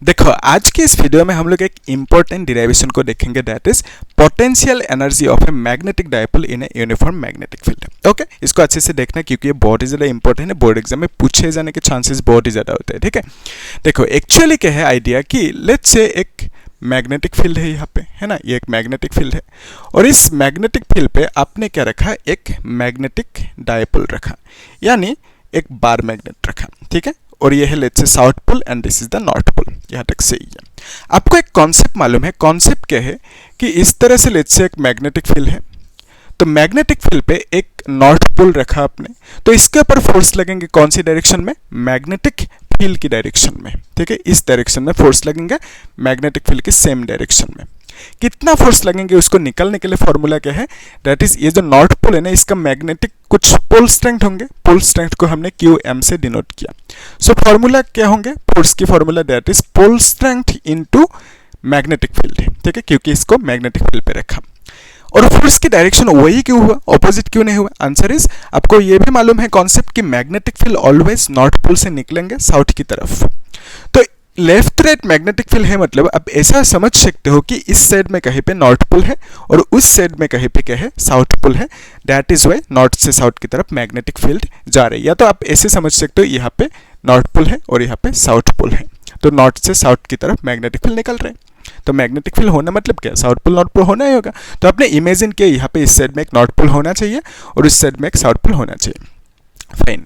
देखो आज के इस वीडियो में हम लोग एक इंपॉर्टेंट डिराइवेशन को देखेंगे, that is potential energy of a magnetic dipole in a uniform magnetic field. Okay, इसको अच्छे से देखना क्योंकि ये बहुत ही ज़्यादा इंपॉर्टेंट है, बोर्ड एग्जाम में पूछे जाने के चांसेस बहुत ही ज़्यादा होते हैं। ठीक है, देखो एक्चुअली क्या है आइडिया कि लेट्स से एक मैग्नेटिक फील्ड है यहाँ पे, है ना, ये एक मैग्नेटिक फील्ड है और इस मैग्नेटिक फील्ड पे आपने क्या रखा, एक मैग्नेटिक डायपोल रखा, यानी एक बार मैग्नेट रखा। ठीक है, और ये है let's say south pole and this is the north pole. यहाँ तक सही है। आपको एक कॉन्सेप्ट मालूम है, कॉन्सेप्ट क्या है कि इस तरह से लेट्स से एक मैग्नेटिक फील्ड है, तो मैग्नेटिक फील्ड पे एक नॉर्थ पोल रखा आपने, तो इसके ऊपर फोर्स लगेंगे कौन सी डायरेक्शन में, मैग्नेटिक फील्ड की डायरेक्शन में। ठीक है, इस डायरेक्शन में फोर्स लगेंगे मैग्नेटिक फील्ड के सेम डायरेक्शन में। कितना फोर्स लगेंगे उसको निकालने के लिए फॉर्मूला क्या है, दैट इज ये जो नॉर्थ पोल है ना, इसका मैग्नेटिक कुछ पोल स्ट्रेंथ होंगे, पोल स्ट्रेंथ को हमने QM से डिनोट किया। सो फॉर्मूला क्या होंगे, फोर्स की formula that is pole strength into magnetic field है। ठीक है, क्योंकि इसको मैग्नेटिक फील्ड पे रखा। और फोर्स की डायरेक्शन वही क्यों हुआ, ऑपोजिट क्यों नहीं हुआ? आंसर इज आपको ये भी मालूम है कॉन्सेप्ट कि magnetic field always north pole से निकलेंगे साउथ की तरफ। तो लेफ्ट राइट मैग्नेटिक फील्ड है, मतलब आप ऐसा समझ सकते हो कि इस साइड में कहीं पे नॉर्थ पोल है और उस साइड में कहीं पे क्या है, साउथ पोल है। दैट इज वाई नॉर्थ से साउथ की तरफ मैग्नेटिक फील्ड जा रही है। या तो आप ऐसे समझ सकते हो यहाँ पे नॉर्थ पोल है और यहाँ पे साउथ पोल है, तो नॉर्थ से साउथ की तरफ मैग्नेटिक फील्ड निकल रहे हैं। तो मैग्नेटिक फील्ड होना मतलब क्या, साउथ पोल नॉर्थ पोल होना ही होगा। तो आपने इमेजिन किया यहाँ पे इस साइड में एक नॉर्थ पोल होना चाहिए और इस साइड में एक साउथ पोल होना चाहिए। फाइन।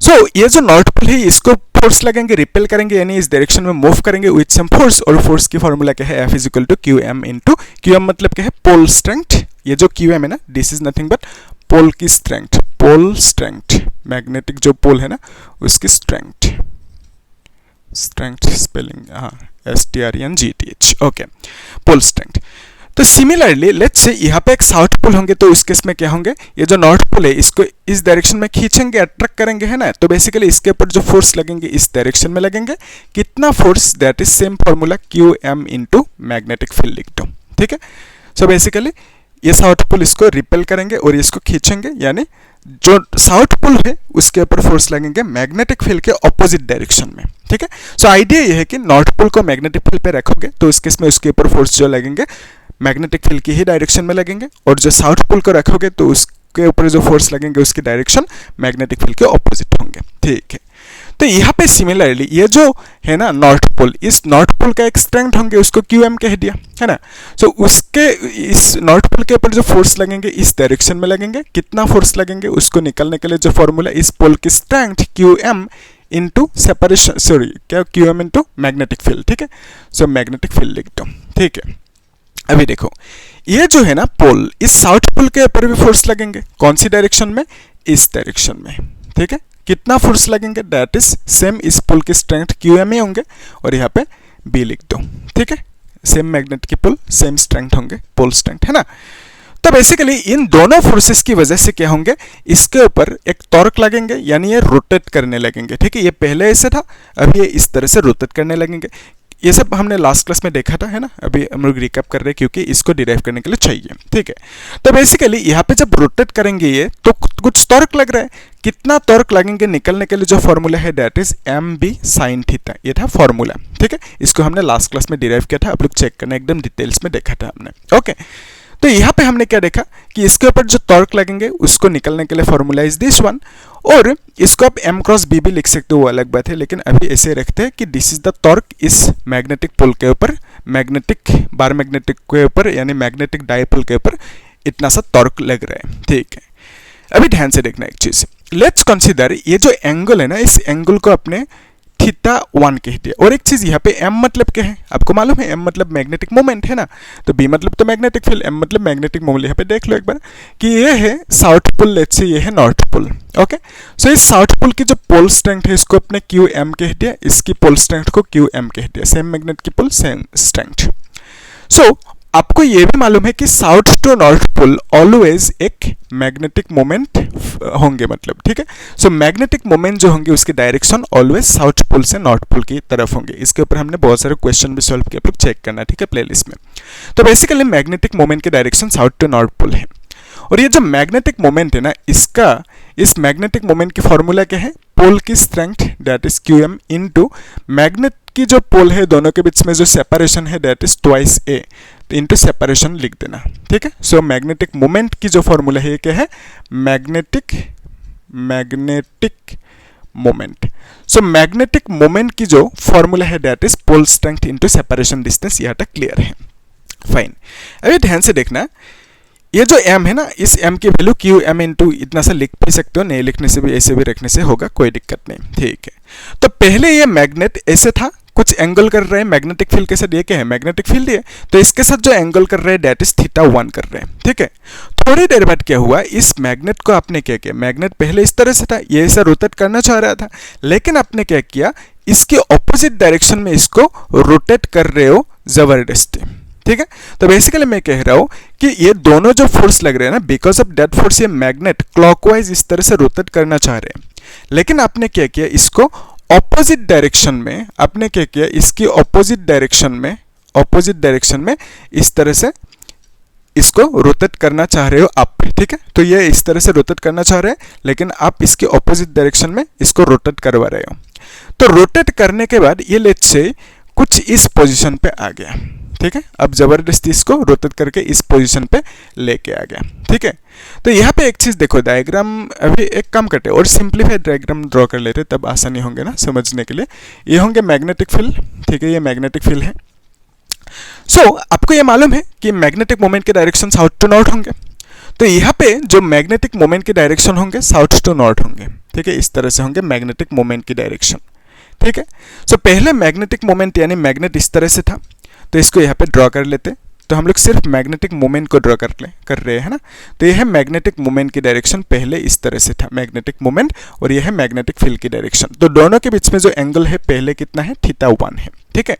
सो ये जो नॉर्थ पोल है इसको फोर्स लगेंगे, रिपेल करेंगे, यानी इस डायरेक्शन में मूव करेंगे विथ सम फोर्स। और फोर्स की फॉर्मूला क्या है, F is equal to QM into QM मतलब क्या है, पोल स्ट्रेंथ। ये जो QM है ना, दिस इज नथिंग बट पोल की स्ट्रेंथ, पोल स्ट्रेंथ, मैग्नेटिक जो पोल है ना उसकी स्ट्रेंथ, स्ट्रेंथ स्पेलिंग हाँ STRENGTH। Okay, pole strength. तो सिमिलरली लेट्स से यहाँ पे एक साउथ पोल होंगे, तो इस केस में क्या होंगे, ये जो नॉर्थ पोल है इसको इस डायरेक्शन में खींचेंगे, अट्रैक्ट करेंगे, है ना। तो बेसिकली इसके ऊपर जो फोर्स लगेंगे इस डायरेक्शन में लगेंगे। कितना force, that is same formula QM into magnetic field लिख दो। ठीक है, सो बेसिकली ये साउथ पोल इसको रिपेल करेंगे और इसको खींचेंगे, यानी जो साउथ पोल है उसके ऊपर फोर्स लगेंगे मैग्नेटिक फील्ड के ऑपोजिट डायरेक्शन में। ठीक है, सो आइडिया ये है कि नॉर्थ पोल को मैग्नेटिक फील्ड पे रखोगे तो इस केस में उसके ऊपर फोर्स जो लगेंगे मैग्नेटिक फील्ड की ही डायरेक्शन में लगेंगे, और जो साउथ पोल को रखोगे तो उसके ऊपर जो फोर्स लगेंगे उसकी डायरेक्शन मैग्नेटिक फील्ड के ऑपोजिट होंगे। ठीक है, तो यहाँ पे सिमिलरली ये जो है ना नॉर्थ पोल, इस नॉर्थ पोल का एक स्ट्रेंथ होंगे, उसको QM कह दिया, है ना। सो उसके इस नॉर्थ पोल के ऊपर जो फोर्स लगेंगे इस डायरेक्शन में लगेंगे। कितना फोर्स लगेंगे उसको निकालने के लिए जो फॉर्मूला, इस पोल की strength QM into separation, sorry क्या, QM इंटू मैग्नेटिक फील्ड। ठीक है, सो मैग्नेटिक फील्ड लिख दो। ठीक है, अभी देखो ये जो है ना पोल, इस साउथ पोल के ऊपर भी फोर्स लगेंगे, कौन सी डायरेक्शन में, इस डायरेक्शन में। ठीक है, कितना फोर्स लगेंगे, दैट इज सेम, इस पोल की स्ट्रेंथ QM ही होंगे और यहाँ पे B लिख दो। ठीक है, सेम मैग्नेट की पोल, सेम स्ट्रेंथ होंगे, पोल स्ट्रेंथ, है ना। तो बेसिकली इन दोनों फोर्सेस की वजह से क्या होंगे, इसके ऊपर एक टॉर्क लगेंगे, यानी ये रोटेट करने लगेंगे। ठीक है, ये पहले ऐसे था, अभी ये इस तरह से रोटेट करने लगेंगे। ये सब हमने लास्ट क्लास में देखा था, है ना। अभी हम लोग रिकैप कर रहे हैं क्योंकि इसको डिराइव करने के लिए चाहिए। ठीक है, तो बेसिकली यहाँ पे जब रोटेट करेंगे ये, तो कुछ टॉर्क लग रहा है। कितना टॉर्क लगेंगे निकलने के लिए जो फॉर्मूला है that is MB sin theta, ये था फॉर्मूला। ठीक है, इसको हमने लास्ट क्लास में डिराइव किया था, आप लोग चेक करना, एकदम डिटेल्स में देखा था हमने। ओके, तो यहाँ पे हमने क्या देखा कि इसके ऊपर जो टॉर्क लगेंगे उसको निकलने के लिए फॉर्मूला इज दिस वन, और इसको आप M क्रॉस B भी लिख सकते हो, वो अलग बात है, लेकिन अभी ऐसे रखते हैं कि दिस इज द टॉर्क इस मैग्नेटिक पोल के ऊपर, मैग्नेटिक बार मैग्नेटिक के ऊपर, यानी मैग्नेटिक डायपोल के ऊपर इतना सा टॉर्क लग रहा है। ठीक है, अभी ध्यान से देखना एक चीज, लेट्स कंसीडर ये जो एंगल है ना, इस एंगल को अपने θ1 कह दिया। और एक चीज यहाँ पे M मतलब क्या है, आपको मालूम है, M मतलब मैग्नेटिक मोमेंट है ना, तो B मतलब तो मैग्नेटिक फील्ड, M मतलब मैग्नेटिक मोमेंट। यहाँ पे देख लो एक बार कि ये है साउथ पोल, लेट्स से ये है नॉर्थ पोल। ओके, सो इस साउथ पोल की जो पोल स्ट्रेंथ है इसको अपने QM कह दिया, इसकी पोल स्ट्रेंथ को QM कह दिया, सेम मैग्नेट की पोल सेम स्ट्रेंथ। सो आपको ये भी मालूम है कि south to north pole always एक मैग्नेटिक मोमेंट होंगे, मतलब। ठीक है, सो मैग्नेटिक मोमेंट जो होंगे उसकी डायरेक्शन ऑलवेज साउथ पोल से नॉर्थ पोल की तरफ होंगे। इसके ऊपर हमने बहुत सारे क्वेश्चन भी सॉल्व किए, आप लोग चेक करना, ठीक है, प्लेलिस्ट में। तो बेसिकली मैग्नेटिक मोमेंट की direction south to north pole है, और ये जो मैग्नेटिक मोमेंट है ना, इसका इस मैग्नेटिक मोमेंट की फॉर्मूला क्या है, पोल की strength that is QM into magnet की जो पोल है दोनों के बीच में जो सेपरेशन है दैट इज ट्वाइस A, तो इनटू सेपरेशन लिख देना, ठीक है। सो मैग्नेटिक मोमेंट की जो फॉर्मूला है ये क्या है, magnetic moment. So magnetic moment की जो फॉर्मूला है that is pole strength into separation distance, यहाँ तक क्लियर है, फाइन। अभी ध्यान से देखना, ये जो m है ना, इस m की वैल्यू QM इनटू इतना सा लिख भी सकते हो, नहीं लिखने से भी ऐसे भी रखने से होगा, कोई दिक्कत नहीं, ठीक है। तो पहले ये मैग्नेट ऐसे था, कुछ एंगल कर रहे हैं मैग्नेटिक फील्ड के साथ, ये क्या है मैग्नेटिक फील्ड है, तो इसके साथ जो एंगल कर रहे हैं दैट इज θ1 कर रहे हैं, ठीक है। थोड़ी देर बाद क्या हुआ, इस मैग्नेट को आपने क्या किया, मैग्नेट पहले इस तरह से था, ये ऐसा रोटेट करना चाह रहा था, लेकिन आपने क्या किया, इसके ऑपोजिट डायरेक्शन में इसको रोटेट कर रहे हो जबरदस्ती, ठीक है। तो बेसिकली मैं कह रहा हूं कि ये दोनों जो फोर्स लग रहे हैं ना, बिकॉज ऑफ दैट फोर्स ये मैग्नेट क्लॉकवाइज इस तरह से रोटेट करना चाह रहे हैं, लेकिन आपने क्या किया, इसको ऑपोजिट डायरेक्शन में, आपने क्या किया, इसकी ऑपोजिट डायरेक्शन में इस तरह से इसको रोटेट करना चाह रहे हो आप, ठीक है। तो ये इस तरह से रोटेट करना चाह रहे हैं, लेकिन आप इसके ऑपोजिट डायरेक्शन में इसको रोटेट करवा रहे हो। तो रोटेट करने के बाद ये लेट्स से कुछ इस पोजीशन पे आ गया, ठीक है। अब जबरदस्ती इसको रोटेट करके इस पोजीशन पे लेके आ गया, ठीक है। तो यहाँ पे एक चीज देखो, डायग्राम अभी एक काम करते हैं और सिंप्लीफाइड डायग्राम ड्रॉ कर लेते, तब आसानी होंगे ना समझने के लिए। ये होंगे मैग्नेटिक फील्ड, ठीक है, ये मैग्नेटिक फील्ड है। सो आपको ये मालूम है कि मैग्नेटिक मोमेंट के डायरेक्शन साउथ टू नॉर्थ होंगे, तो यहाँ पे जो मैग्नेटिक मोमेंट के डायरेक्शन होंगे साउथ टू नॉर्थ होंगे, ठीक है, इस तरह से होंगे मैग्नेटिक मोमेंट की डायरेक्शन, ठीक है। सो पहले मैग्नेटिक मोमेंट यानी मैग्नेट इस तरह से था, तो इसको यहाँ पे ड्रॉ कर लेते, तो हम लोग सिर्फ मैग्नेटिक मोमेंट को ड्रॉ कर रहे हैं ना, तो यह है मैग्नेटिक मोमेंट की डायरेक्शन, पहले इस तरह से था मैग्नेटिक मोमेंट, और यह है मैग्नेटिक फील्ड की डायरेक्शन। तो दोनों के बीच में जो एंगल है पहले कितना है, θ1 है, ठीक है।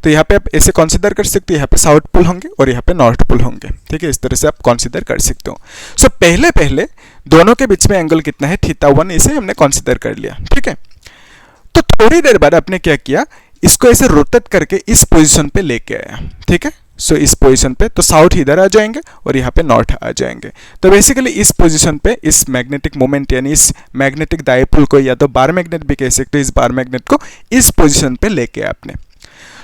तो यहाँ पे आप ऐसे कंसीडर कर सकते हो, यहाँ पे साउथ पोल होंगे और यहाँ पे नॉर्थ पोल होंगे, ठीक है, इस तरह से आप कंसीडर कर सकते हो। सो पहले दोनों के बीच में एंगल कितना है, θ1, इसे हमने कंसीडर कर लिया, ठीक है। तो थोड़ी देर बाद आपने क्या किया, इसको ऐसे रोटेट करके इस पोजीशन पे लेके आया, ठीक है। सो इस पोजीशन पे, तो साउथ इधर आ जाएंगे और यहाँ पे नॉर्थ आ जाएंगे। तो बेसिकली इस पोजीशन पे इस मैग्नेटिक मोमेंट यानी इस मैग्नेटिक डायपोल को, या तो बार मैग्नेट भी कह सकते हो, इस बार मैग्नेट को इस पोजीशन पे लेके आया आपने।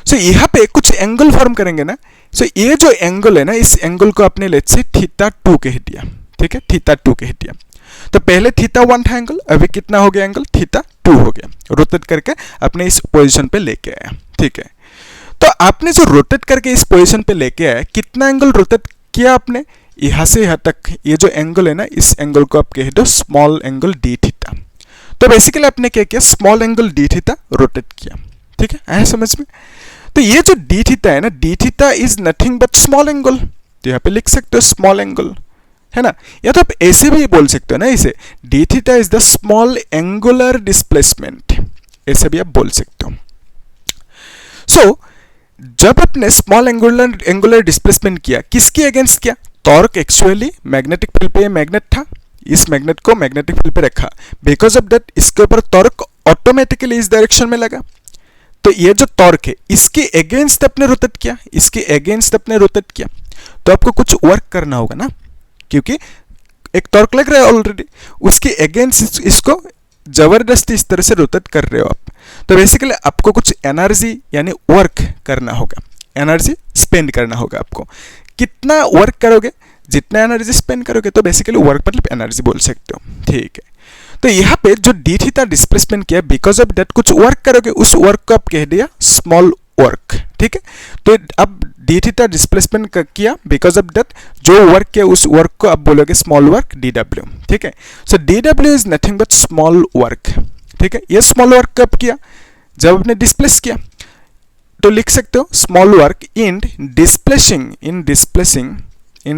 सो यहाँ पे कुछ एंगल फॉर्म करेंगे ना, सो ये जो एंगल है ना, इस एंगल को आपने लेट्स से θ2 कह दिया, ठीक है, θ2 कह दिया। तो पहले θ1 था एंगल, अभी कितना हो गया एंगल, θ2 हो गया, रोटेट करके अपने इस पोजीशन पे लेके आया, ठीक है। तो आपने जो रोटेट करके इस पोजीशन पे लेके आया, कितना एंगल रोटेट किया आपने, यहाँ से यहाँ तक, ये जो एंगल है ना, इस एंगल को आप कह दो स्मॉल एंगल dθ। तो बेसिकली आपने क्या किया, स्मॉल एंगल dθ रोटेट किया, ठीक है, आया समझ में। तो ये जो dθ है ना, dθ is nothing but small angle, तो यहाँ पे लिख सकते हो स्मॉल एंगल, है ना। या तो आप ऐसे भी बोल सकते हो ना, इसे dθ is the small angular displacement, ऐसे भी आप बोल सकते हो। सो जब आपने स्मॉल एंगुलर डिस्प्लेसमेंट किया, किसके अगेंस्ट किया, टॉर्क, एक्चुअली मैग्नेटिक फील्ड पे मैग्नेट था, इस मैग्नेट को मैग्नेटिक फील्ड पे रखा, बिकॉज ऑफ दैट इसके ऊपर टॉर्क ऑटोमेटिकली इस डायरेक्शन में लगा। तो ये जो टॉर्क है इसके अगेंस्ट अपने रोटेट किया, इसके अगेंस्ट अपने रोटेट किया, तो आपको कुछ वर्क करना होगा ना, क्योंकि एक टॉर्क लग रहा है ऑलरेडी, उसके अगेंस्ट इसको जबरदस्ती इस तरह से रोटेट कर रहे हो आप। तो बेसिकली आपको कुछ एनर्जी यानी वर्क करना होगा, एनर्जी स्पेंड करना होगा आपको। कितना वर्क करोगे, जितना एनर्जी स्पेंड करोगे, तो बेसिकली वर्क मतलब एनर्जी बोल सकते हो, ठीक है। तो यहाँ पे जो dθ डिस्प्लेसमेंट किया, बिकॉज ऑफ दैट कुछ वर्क करोगे, उस वर्क को आप कह दिया स्मॉल वर्क, ठीक है। तो अब dθ डिस्प्लेसमेंट किया, बिकॉज ऑफ दैट जो वर्क किया उस वर्क को आप बोलोगे स्मॉल वर्क dw, ठीक है। सो dw is nothing but small work, ठीक है। ये स्मॉल वर्क कब किया, जब आपने डिस्प्लेस किया, तो लिख सकते हो small work in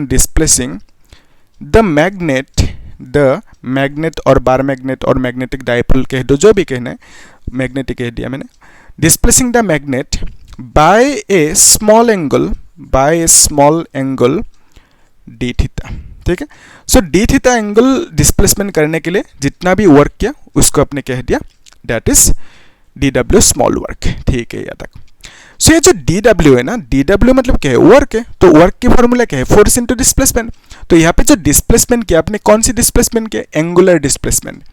displacing the magnet और बार मैग्नेट और मैग्नेटिक डायपोल कह दो, जो भी कहना है, मैग्नेटिक कह दिया मैंने, displacing the magnet by a small angle dθ, ठीक है। सो dθ एंगल डिस्प्लेसमेंट करने के लिए जितना भी वर्क किया उसको आपने कह दिया that is dw small work, ठीक है, यहाँ तक। सो ये जो dw है ना, dw मतलब क्या है, वर्क है, तो वर्क की फॉर्मूला क्या है, फोर्स इनटू डिस्प्लेसमेंट। तो यहाँ पे जो डिस्प्लेसमेंट किया आपने, कौन सी डिस्प्लेसमेंट किया, एंगुलर डिस्प्लेसमेंट।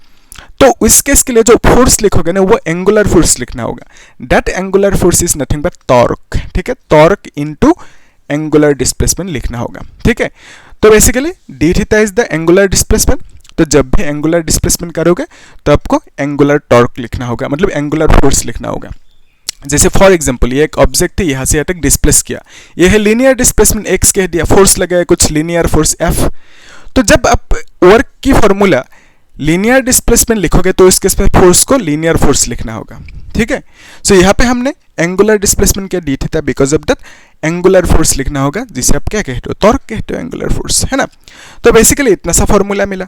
तो इस केस के लिए जो फोर्स लिखोगे ना वो एंगुलर फोर्स लिखना होगा। That angular force is nothing but torque, ठीक है, टॉर्क इनटू एंगुलर डिस्प्लेसमेंट लिखना होगा, ठीक है। तो basically D theta is the angular displacement, तो जब भी एंगुलर डिस्प्लेसमेंट करोगे तो आपको एंगुलर टॉर्क लिखना होगा, मतलब एंगुलर फोर्स लिखना होगा। जैसे फॉर एग्जांपल ये एक ऑब्जेक्ट है, यहाँ से यहाँ तक डिस्प्लेस किया, ये है लीनियर डिस्प्लेसमेंट x कह दिया, फोर्स लगाया कुछ लीनियर फोर्स F। तो जब आप वर्क की फॉर्मूला लीनियर डिस्प्लेसमेंट लिखोगे तो इस केस में फोर्स को लीनियर फोर्स लिखना होगा, ठीक है। सो यहाँ पे हमने एंगुलर डिस्प्लेसमेंट किया D theta, because of that angular force लिखना होगा, जिसे आप क्या कहते हो, टॉर्क कहते हो, एंगुलर फोर्स, है ना। तो बेसिकली इतना सा फॉर्मूला मिला।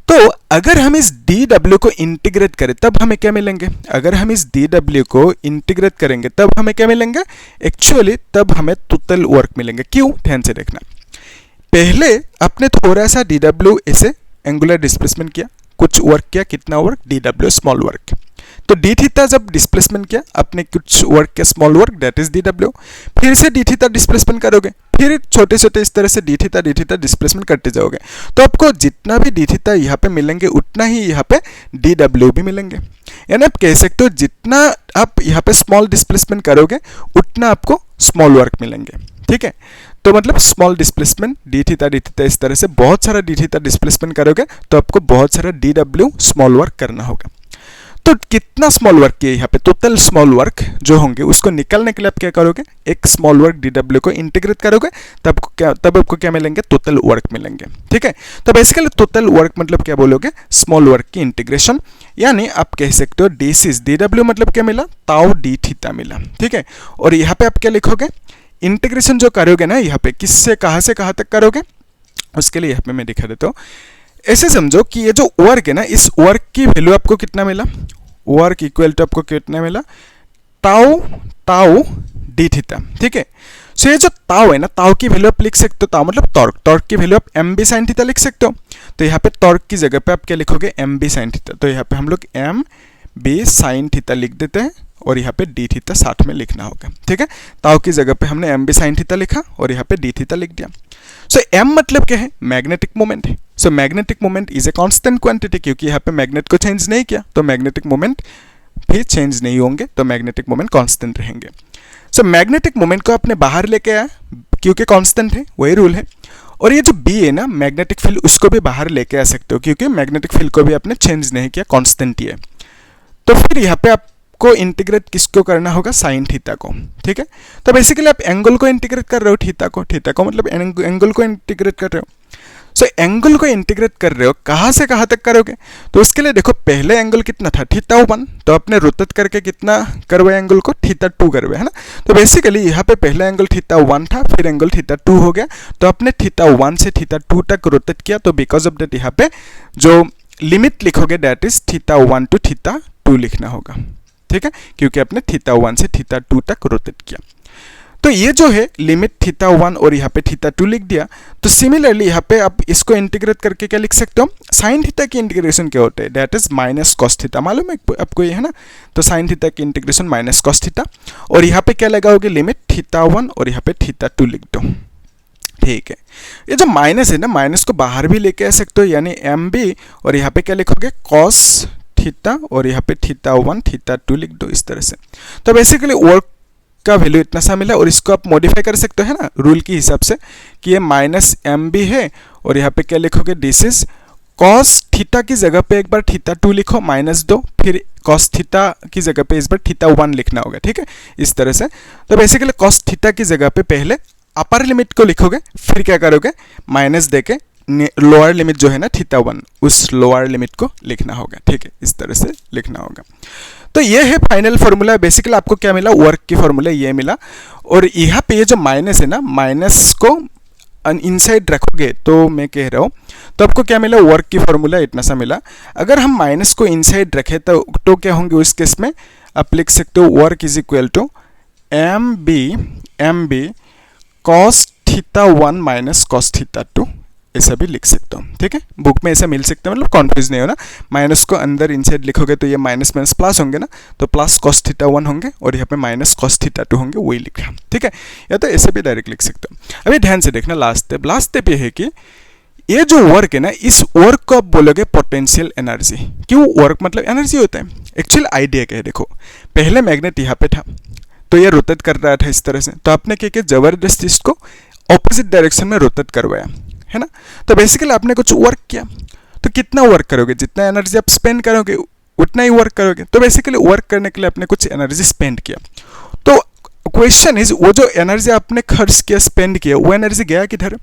तो अगर हम इस dw को इंटीग्रेट करें तब हमें क्या मिलेंगे, अगर हम इस dw को इंटीग्रेट करेंगे तब हमें क्या मिलेंगे, एक्चुअली तब हमें टोटल वर्क मिलेंगे। क्यों, ध्यान से देखना। पहले आपने थोड़ा सा dw ऐसे एंगुलर डिस्प्लेसमेंट किया, कुछ वर्क किया, कितना वर्क, dw स्मॉल वर्क। तो डी थीटा जब डिस्प्लेसमेंट किया आपने कुछ वर्क किया small work, that is dw। फिर से डी थीटा डिस्प्लेसमेंट करोगे, फिर छोटे छोटे इस तरह से डी थीटा डिस्प्लेसमेंट करते जाओगे, तो आपको जितना भी डी थीटा यहाँ पे मिलेंगे उतना ही यहाँ पे dw भी मिलेंगे। यानी आप कह सकते हो जितना आप यहाँ पे स्मॉल डिस्प्लेसमेंट करोगे उतना आपको स्मॉल वर्क मिलेंगे, ठीक है। तो मतलब स्मॉल डिस्प्लेसमेंट डी थीटा इस तरह से बहुत सारा डी थीटा डिस्प्लेसमेंट करोगे तो आपको बहुत सारा dw स्मॉल वर्क करना होगा। तो कितना स्मॉल वर्क किया यहाँ पे, टोटल स्मॉल वर्क जो होंगे उसको निकालने के लिए आप क्या करोगे, एक स्मॉल वर्क dw को इंटीग्रेट करोगे तब आपको क्या मिलेंगे, टोटल वर्क मिलेंगे, ठीक है। तो बेसिकली टोटल वर्क मतलब क्या बोलोगे, स्मॉल वर्क की इंटीग्रेशन, यानी आप कह सकते हो dw मतलब क्या मिला, ताऊ डी थीटा मिला, ठीक है। और यहाँ पे आप क्या लिखोगे, इंटीग्रेशन जो करोगे ना यहाँ पे किससे कहाँ से कहाँ तक करोगे, उसके लिए यहाँ पे मैं दिखा देता हूँ। ऐसे समझो कि ये जो वर्क है ना, इस वर्क की वैल्यू आपको कितना मिला, वर्क इक्वल टू आपको कितना मिला, ताऊ डी थीटा, ठीक है। सो ये जो ताऊ है ना, ताऊ की वैल्यू आप लिख सकते हो, ताऊ मतलब टॉर्क की वैल्यू आप एम बी साइन थीटा लिख सकते हो। तो यहाँ पे टॉर्क की जगह पे आप क्या लिखोगे, एम बी साइन थीटा। तो यहाँ पे हम लोग एम बी साइन थीटा लिख देते हैं और यहाँ पे डी थीटा साथ में लिखना होगा, ठीक है। ताऊ की जगह पे हमने एम बी साइन थीटा लिखा और यहाँ पे डी थीटा लिख दिया। सो एम मतलब क्या है, मैग्नेटिक मोमेंट है। So magnetic moment is a constant quantity, क्योंकि यहाँ पे मैग्नेट को चेंज नहीं किया तो मैग्नेटिक मोमेंट भी चेंज नहीं होंगे, तो मैग्नेटिक मोमेंट कांस्टेंट रहेंगे। सो मैग्नेटिक मोमेंट को आपने बाहर लेके आया क्योंकि कांस्टेंट है, वही रूल है। और ये जो बी है ना, मैग्नेटिक फील्ड, उसको भी बाहर लेके आ सकते हो क्योंकि मैग्नेटिक फील्ड को भी आपने चेंज नहीं किया, कांस्टेंट ही है। तो फिर यहाँ पे आपको इंटीग्रेट किसको करना होगा, साइन थीटा को, ठीक है। तो बेसिकली आप एंगल को इंटीग्रेट कर रहे हो, थीटा को मतलब एंगल को इंटीग्रेट कर रहे हो। सो एंगल को इंटीग्रेट कर रहे हो, कहाँ से कहाँ तक करोगे, तो उसके लिए देखो पहले एंगल कितना था, θ1, तो आपने रोटेट करके कितना करवाया एंगल को, θ2 करवाया, है ना। तो बेसिकली यहाँ पे पहला एंगल θ1 था, फिर एंगल θ2 हो गया, तो आपने θ1 से θ2 तक रोटेट किया। तो बिकॉज ऑफ दैट यहाँ पे जो लिमिट लिखोगे दैट इज θ1 टू θ2 लिखना होगा, ठीक है, क्योंकि आपने θ1 से θ2 तक रोटेट किया। तो ये जो है लिमिट θ1 और यहाँ पे θ2 लिख दिया। तो सिमिलरली यहाँ पे आप इसको इंटीग्रेट करके क्या लिख सकते हो, साइन थीटा की इंटीग्रेशन क्या होता है, that is minus cos theta, मालूम है आपको ये, है ना। तो साइन थीटा की इंटीग्रेशन माइनस कॉस थीटा, और यहाँ पे क्या लगाओगे, लिमिट θ1 और यहाँ पे θ2 लिख दो, ठीक है। ये जो माइनस है ना, माइनस को बाहर भी लेके आ सकते हो, यानी एम बी और यहाँ पे क्या लिखोगे, कॉस थीटा और यहाँ पे θ1 θ2 लिख दो इस तरह से। तो बेसिकली वर्क का वैल्यू इतना सा मिला, और इसको आप मॉडिफाई कर सकते हो, है ना, रूल के हिसाब से कि ये माइनस एम बी है और यहाँ पे क्या लिखोगे, दिस इज कॉस थीटा की जगह पे एक बार θ2 लिखो -2, फिर कॉस थीटा की जगह पे इस बार θ1 लिखना होगा, ठीक है, इस तरह से। तो बेसिकली कॉस थीटा की जगह पे पहले अपर लिमिट को लिखोगे, फिर क्या करोगे, माइनस देके लोअर लिमिट जो है ना θ1, उस लोअर लिमिट को लिखना होगा, ठीक है, इस तरह से लिखना होगा। तो ये है फाइनल फार्मूला। बेसिकली आपको क्या मिला, वर्क की फार्मूला ये मिला। और यहाँ पे ये जो माइनस है ना, माइनस को इनसाइड रखोगे तो मैं कह रहा हूँ, तो आपको क्या मिला, वर्क की फार्मूला इतना सा मिला। अगर हम माइनस को इनसाइड रखें तो क्या होंगे, उस केस में आप लिख सकते हो work is equal to M B cos θ1 minus cos θ2, ऐसा भी लिख सकता हूँ, ठीक है। बुक में ऐसा मिल सकता है, मतलब कॉन्फ्यूज नहीं होना। माइनस को अंदर इनसाइड लिखोगे तो ये माइनस माइनस प्लस होंगे ना, तो प्लस कॉस θ1 होंगे और यहाँ पे माइनस कॉस θ2 होंगे, वही लिखा, ठीक है। या तो ऐसे भी डायरेक्ट लिख सकते हो। अभी ध्यान से देखना, लास्ट स्टेप ये है कि ये जो वर्क है ना, इस वर्क को आप बोलोगे पोटेंशियल एनर्जी। क्यों? वर्क मतलब एनर्जी होता है। एक्चुअल आइडिया क्या है, देखो पहले मैग्नेट यहाँ पे था तो ये रोटेट कर रहा था इस तरह से, तो आपने क्या किया, जबरदस्ती इसको ऑपोजिट डायरेक्शन में रोटेट करवाया, है ना। तो बेसिकली आपने कुछ वर्क किया, तो कितना वर्क करोगे, जितना एनर्जी आप स्पेंड करोगे उतना ही वर्क करोगे। तो बेसिकली वर्क करने के लिए आपने कुछ एनर्जी स्पेंड किया। तो क्वेश्चन इज, वो जो एनर्जी आपने खर्च किया, स्पेंड किया, वो एनर्जी गया किधर?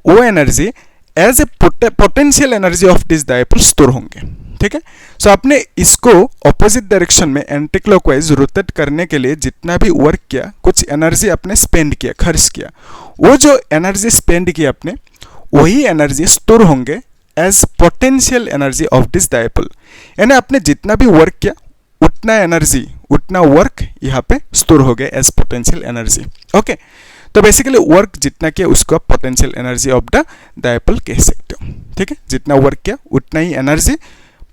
वो energy as a potential energy of this dipole store होंगे, ठीक है। सो आपने इसको ऑपोजिट डायरेक्शन में एंटी क्लॉकवाइज रोटेट करने के लिए जितना भी वर्क किया, कुछ एनर्जी आपने स्पेंड किया, खर्च किया, वो जो एनर्जी स्पेंड किया आपने, वही एनर्जी स्टोर होंगे as potential energy of this dipole. यानी आपने जितना भी वर्क किया उतना एनर्जी, उतना वर्क यहाँ पे स्टोर हो गया एज पोटेंशियल एनर्जी। ओके, तो बेसिकली वर्क जितना किया उसको आप potential energy of the dipole कह सकते हो, ठीक है। जितना वर्क किया उतना ही एनर्जी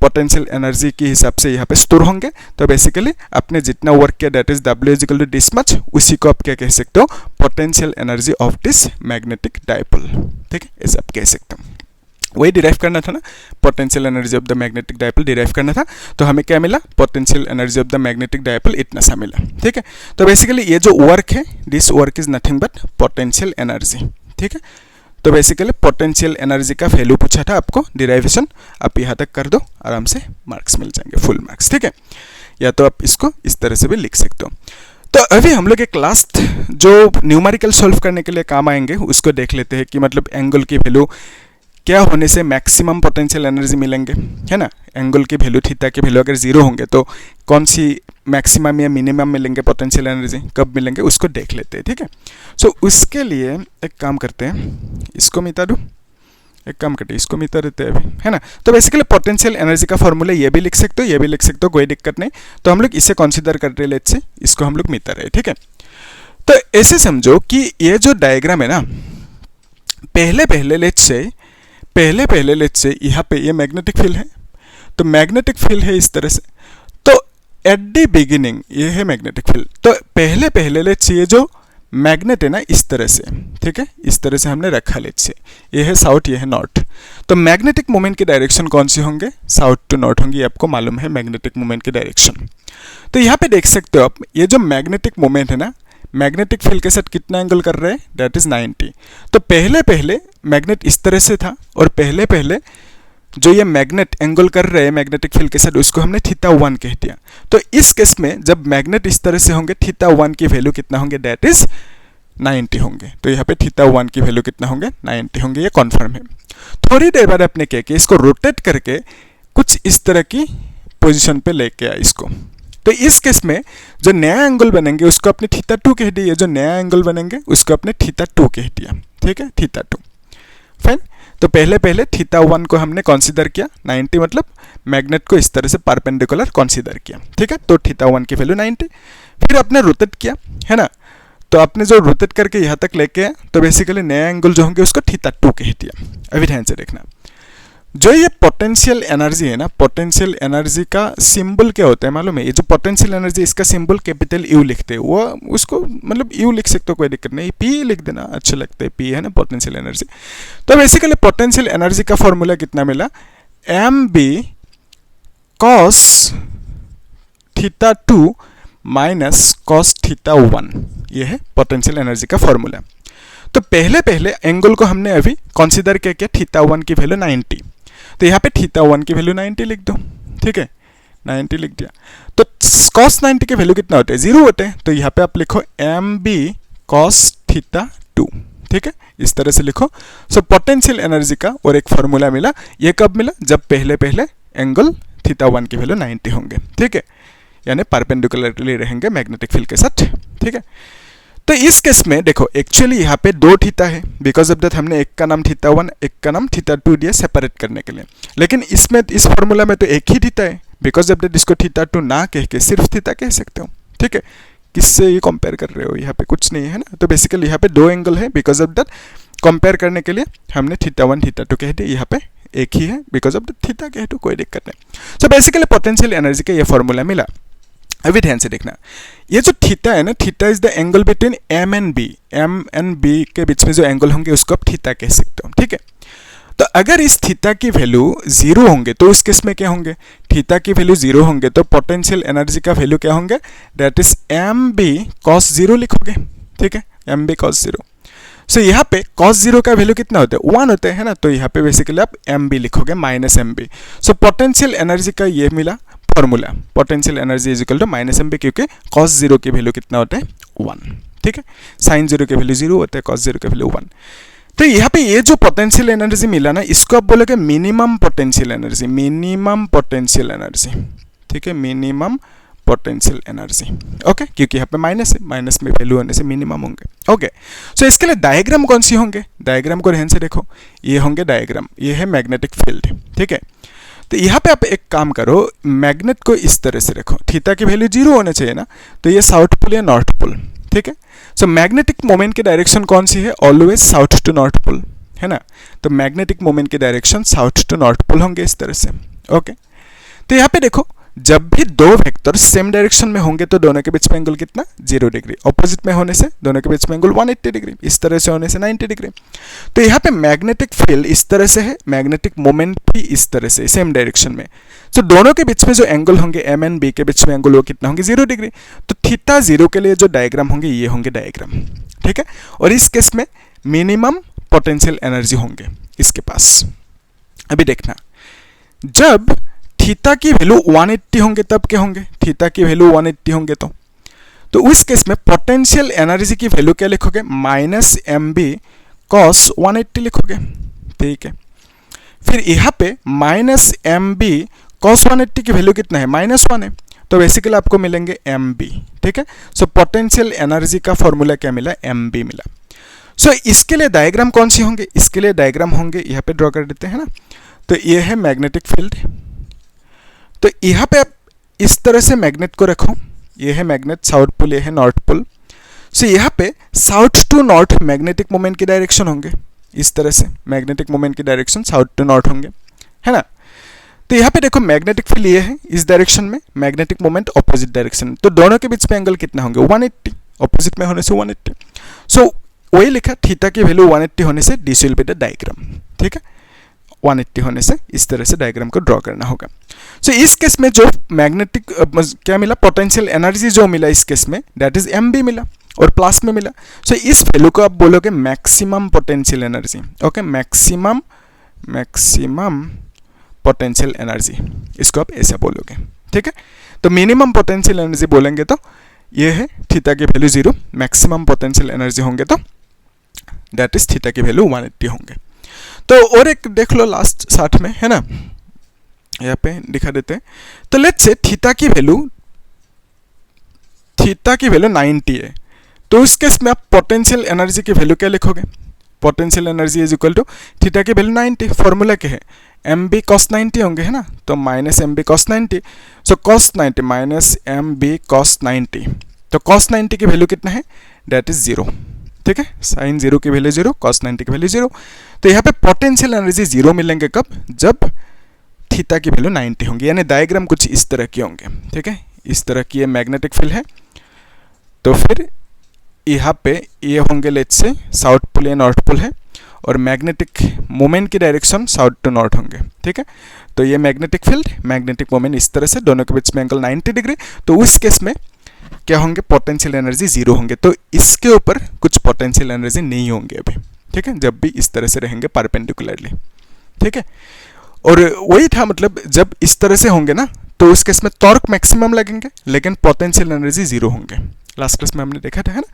पोटेंशियल एनर्जी के हिसाब से यहाँ पे स्टोर होंगे। तो बेसिकली आपने जितना वर्क किया that is W is equal to this much, उसी को आप क्या कह सकते हो, potential energy of this magnetic dipole, ठीक है, ऐसे आप कह सकते हो। वही डिराइव करना था ना, potential energy of the magnetic dipole derive करना था। तो हमें क्या मिला, potential energy of the magnetic dipole इतना सा मिला, ठीक है। तो बेसिकली ये जो वर्क है, this work is nothing but potential energy, ठीक है। तो बेसिकली पोटेंशियल एनर्जी का वैल्यू पूछा था आपको, डिराइवेशन आप यहाँ तक कर दो, आराम से मार्क्स मिल जाएंगे, फुल मार्क्स, ठीक है। या तो आप इसको इस तरह से भी लिख सकते हो। तो अभी हम लोग एक लास्ट जो न्यूमेरिकल सॉल्व करने के लिए काम आएंगे उसको देख लेते हैं कि मतलब एंगल की वैल्यू क्या होने से मैक्सिमम पोटेंशियल एनर्जी मिलेंगे, है ना। एंगल की वैल्यू, थीटा की वैल्यू अगर 0 होंगे तो कौन सी मैक्सिमम या मिनिमम मिलेंगे पोटेंशियल एनर्जी, कब मिलेंगे उसको देख लेते हैं, ठीक है। सो उसके लिए एक काम करते हैं, इसको मिटा दूँ, एक काम करते हैं इसको मिटा देते हैं अभी, है ना। तो बेसिकली पोटेंशियल एनर्जी का फॉर्मूला ये भी लिख सकते हो, ये भी लिख सकते हो, कोई दिक्कत नहीं। तो हम लोग इसे कंसीडर कर रहे हैं, लेट्स से इसको हम लोग मिटा रहे हैं, ठीक है। तो ऐसे समझो कि ये जो डायग्राम है ना, पहले पहले लेट्स से यहाँ पे ये मैग्नेटिक फील्ड है, तो मैग्नेटिक फील्ड है इस तरह से। तो एट द बिगिनिंग ये है मैग्नेटिक फील्ड, तो पहले लेट्स से ये जो मैग्नेट है ना इस तरह से, ठीक है, इस तरह से हमने रखा लेट्स से, ये है साउथ, ये है नॉर्थ। तो मैग्नेटिक मोमेंट की डायरेक्शन कौन सी होंगे, साउथ टू नॉर्थ होंगी, ये आपको मालूम है मैग्नेटिक मोमेंट की डायरेक्शन। तो यहाँ पे देख सकते हो आप, ये जो मैग्नेटिक मोमेंट है ना, मैग्नेटिक फील्ड के साथ कितना एंगल कर रहे हैं, दैट इज 90। तो पहले मैग्नेट इस तरह से था, और पहले जो ये मैग्नेट एंगल कर रहे हैं मैग्नेटिक फील्ड के साथ, उसको हमने θ1 कह दिया। तो इस केस में जब मैग्नेट इस तरह से होंगे, θ1 की वैल्यू कितना होंगे, दैट इज 90 होंगे। तो यहाँ पे θ1 की वैल्यू कितना होंगे, 90 होंगे, ये कॉन्फर्म है। थोड़ी देर बाद आपने क्या किया, इसको रोटेट करके कुछ इस तरह की पोजिशन पे लेके आया इसको। तो इस केस में जो नया एंगल बनेंगे उसको आपने θ2 कह दिया, जो नया एंगल बनेंगे उसको आपने θ2 कह दिया, ठीक है, θ2 फाइन। तो पहले θ1 को हमने कंसीडर किया 90, मतलब मैग्नेट को इस तरह से परपेंडिकुलर कंसीडर किया, ठीक है। तो θ1 की वैल्यू 90, फिर आपने रोटेट किया, है ना। तो आपने जो रोटेट करके यहाँ तक लेके आए, तो बेसिकली नया एंगल जो होंगे उसको θ2 कह दिया। अभी ध्यान से देखना, जो ये पोटेंशियल एनर्जी है ना, पोटेंशियल एनर्जी का सिंबल क्या होता है मालूम है, ये जो पोटेंशियल एनर्जी इसका सिंबल कैपिटल यू लिखते हैं, वो उसको मतलब यू लिख सकते हो, कोई दिक्कत नहीं, पी लिख देना अच्छा लगता है, पी है ना पोटेंशियल एनर्जी। तो बेसिकली पोटेंशियल एनर्जी का फॉर्मूला कितना मिला, mb cos θ2 माइनस cos θ1, ये है पोटेंशियल एनर्जी का फॉर्मूला। तो पहले एंगल को हमने अभी कंसीडर किया θ1 की वैल्यू 90, तो यहाँ पे θ1 की वैल्यू 90 लिख दो, ठीक है, 90 लिख दिया। तो cos 90 की वैल्यू कितना होता है, 0 होते हैं। तो यहाँ पे आप लिखो mb cos θ2, ठीक है, इस तरह से लिखो। सो पोटेंशियल एनर्जी का और एक फॉर्मूला मिला, ये कब मिला, जब पहले एंगल θ1 की वैल्यू 90 होंगे, ठीक है, यानी परपेंडिकुलरली रहेंगे मैग्नेटिक फील्ड के साथ, ठीक है। तो इस केस में देखो एक्चुअली यहाँ पे 2 थीटा है, बिकॉज ऑफ दैट हमने एक का नाम θ1 एक का नाम θ2 दिया सेपरेट करने के लिए। लेकिन इसमें इस फॉर्मूला में तो एक ही थीटा है, बिकॉज ऑफ दैट इसको θ2 ना कह के सिर्फ थीटा कह सकते हो, ठीक है। किससे ये कंपेयर कर रहे हो, यहाँ पे कुछ नहीं है ना। तो बेसिकली यहाँ पे 2 एंगल है, बिकॉज ऑफ दैट कंपेयर करने के लिए हमने θ1 θ2 कह दिया, यहाँ पे एक ही है, बिकॉज ऑफ दैट थीटा कह दो, कोई दिक्कत नहीं। सो बेसिकली पोटेंशियल एनर्जी का ये फॉर्मूला मिला। अभी ध्यान से देखना, ये जो थीटा है ना, theta is the angle between M and B के बीच में जो एंगल होंगे उसको आप थीटा कह सकते हो, ठीक है। तो अगर इस थीटा की वैल्यू 0 होंगे तो उस केस में क्या होंगे, थीटा की वैल्यू 0 होंगे तो पोटेंशियल एनर्जी का वैल्यू क्या होंगे, that is M B cos 0 लिखोगे, ठीक है, एम बी कॉस 0। सो यहाँ पे cos 0 का वैल्यू कितना होता है, 1 होता है ना, तो यहाँ पे बेसिकली आप एम बी लिखोगे minus M B. So potential energy का ये मिला formula, potential energy is equal to minus M B, क्योंकि cos 0 की वैल्यू कितना होता है 1, ठीक है, sin 0 की वैल्यू 0 होता है, cos 0 की वैल्यू 1। तो यहाँ पे ये जो पोटेंशियल एनर्जी मिला ना, इसको आप बोलोगे minimum potential energy, minimum potential energy, ठीक है, मिनिमम पोटेंशियल एनर्जी, ओके, क्योंकि यहाँ पे माइनस है, माइनस में वैल्यू होने से मिनिमम होंगे, ओके। सो इसके लिए डायग्राम कौन सी होंगे, डायग्राम को ध्यान से देखो, ये होंगे डायग्राम, ये है मैग्नेटिक फील्ड, ठीक है। तो यहाँ पे आप एक काम करो, मैग्नेट को इस तरह से रखो, थीटा की वैल्यू 0 होना चाहिए ना, तो ये साउथ पोल या नॉर्थ पोल, ठीक है। सो मैग्नेटिक मोमेंट की डायरेक्शन कौन सी है, always south to north pole, है ना, तो मैग्नेटिक मोमेंट की direction south to north pole होंगे इस तरह से, ओके। तो यहाँ पे देखो, जब भी दो वेक्टर सेम डायरेक्शन में होंगे तो दोनों के बीच में एंगल कितना, 0 डिग्री, ऑपोजिट में होने से दोनों के बीच में एंगल 180 डिग्री, इस तरह से होने से 90 डिग्री। तो यहाँ पे मैग्नेटिक फील्ड इस तरह से है, मैग्नेटिक मोमेंट भी इस तरह से सेम डायरेक्शन में। तो दोनों के बीच में जो एंगल होंगे एम एंड बी के बीच में एंगल वो कितना होंगे, 0 डिग्री। तो थीटा 0 के लिए जो डायग्राम होंगे ये होंगे डायग्राम, ठीक है। और इस केस में मिनिमम पोटेंशियल एनर्जी होंगे इसके पास। अभी देखना, जब थीटा की वैल्यू 180 होंगे तब क्या होंगे, थीटा की वैल्यू 180 होंगे तो उस केस में पोटेंशियल एनर्जी की वैल्यू क्या लिखोगे, माइनस एम बी कॉस 180 लिखोगे, ठीक है। फिर यहाँ पे माइनस एम बी कॉस 180 की वैल्यू कितना है, -1 है, तो बेसिकली आपको मिलेंगे एम बी, ठीक है। सो पोटेंशियल एनर्जी का फॉर्मूला क्या मिला, एम बी मिला। सो इसके लिए डायग्राम कौन सी होंगे, इसके लिए डायग्राम होंगे, यहाँ पे ड्रॉ कर देते हैं ना, तो ये है मैग्नेटिक फील्ड। तो यहाँ पे आप इस तरह से मैग्नेट को रखो, ये है मैग्नेट, साउथ पोल, ये है नॉर्थ पोल। सो यहाँ पे south to north magnetic moment की डायरेक्शन होंगे, इस तरह से मैग्नेटिक मोमेंट की डायरेक्शन साउथ टू नॉर्थ होंगे, है ना। तो यहाँ पे देखो मैग्नेटिक फील्ड ये है इस डायरेक्शन में, मैग्नेटिक मोमेंट ऑपोजिट डायरेक्शन में, तो दोनों के बीच में एंगल कितना होंगे, 180, ऑपोजिट में होने से 180। सो वही लिखा, थीटा की वैल्यू 180 होने से this will be the diagram, ठीक है, 180 होने से इस तरह से डायग्राम को ड्रॉ करना होगा। सो इस केस में जो मैग्नेटिक क्या मिला, पोटेंशियल एनर्जी जो मिला इस केस में, दैट इज एम बी मिला और प्लस में मिला। सो इस वैल्यू को आप बोलोगे maximum potential energy, okay, maximum potential energy, इसको आप ऐसा बोलोगे, ठीक है। तो मिनिमम पोटेंशियल एनर्जी बोलेंगे तो ये है थीटा की वैल्यू 0, मैक्सिमम पोटेंशियल एनर्जी होंगे तो दैट इज थीटा की वैल्यू 180 होंगे। तो और एक देख लो लास्ट साथ में, है ना, यहाँ पे दिखा देते हैं। तो लेट्स से थीटा की वैल्यू 90 है, तो उस केस में आप पोटेंशियल एनर्जी की वैल्यू क्या लिखोगे, potential energy is equal to theta की वैल्यू 90, फॉर्मूला क्या है, एम बी कॉस 90 होंगे, है ना, तो minus M B cos 90। So cos 90 minus M B cos 90, तो कॉस 90 की वैल्यू कितना है, दैट इज 0, ठीक है, साइन 0 की वैल्यू 0, कॉस 90 की वैल्यू 0। तो यहाँ पे पोटेंशियल एनर्जी 0 मिलेंगे कब, जब थीटा की वैल्यू 90 होंगी, यानी डायग्राम कुछ इस तरह की होंगे, ठीक है, इस तरह की ये मैग्नेटिक फील्ड है। तो फिर यहाँ पे ये होंगे लेट्स से साउथ पोल या नॉर्थ पोल है, और मैग्नेटिक मोमेंट की डायरेक्शन साउथ टू नॉर्थ होंगे, ठीक है। तो ये मैग्नेटिक फील्ड, मैग्नेटिक मोमेंट इस तरह से, दोनों के बीच में एंगल 90 डिग्री। तो उस केस में क्या होंगे, पोटेंशियल एनर्जी 0 होंगे, तो इसके ऊपर कुछ पोटेंशियल एनर्जी नहीं होंगे अभी, ठीक है, जब भी इस तरह से रहेंगे परपेंडिकुलरली, ठीक है। और वही था, मतलब जब इस तरह से होंगे ना तो उस केस में टॉर्क मैक्सिमम लगेंगे, लेकिन पोटेंशियल एनर्जी 0 होंगे। लास्ट क्लास में हमने देखा था, है ना,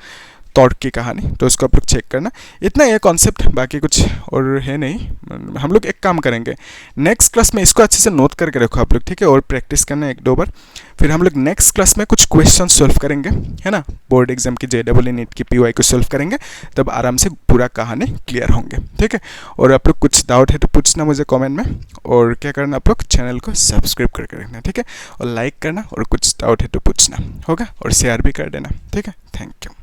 टॉर्क की कहानी, तो उसको आप लोग चेक करना। इतना ये कॉन्सेप्ट, बाकी कुछ और है नहीं। हम लोग एक काम करेंगे, नेक्स्ट क्लास में इसको अच्छे से नोट करके रखो आप लोग, ठीक है, और प्रैक्टिस करना 1-2 बार। फिर हम लोग नेक्स्ट क्लास में कुछ क्वेश्चन सॉल्व करेंगे, है ना, बोर्ड एग्जाम की JEE नीट की PY को सॉल्व करेंगे, तब आराम से पूरा कहानी क्लियर होंगे, ठीक है। और आप लोग कुछ डाउट है तो पूछना मुझे कमेंट में, और क्या करना, आप लोग चैनल को सब्सक्राइब करके रखना, ठीक है, और लाइक करना, और कुछ डाउट है तो पूछना होगा, और शेयर भी कर देना, ठीक है। Thank you.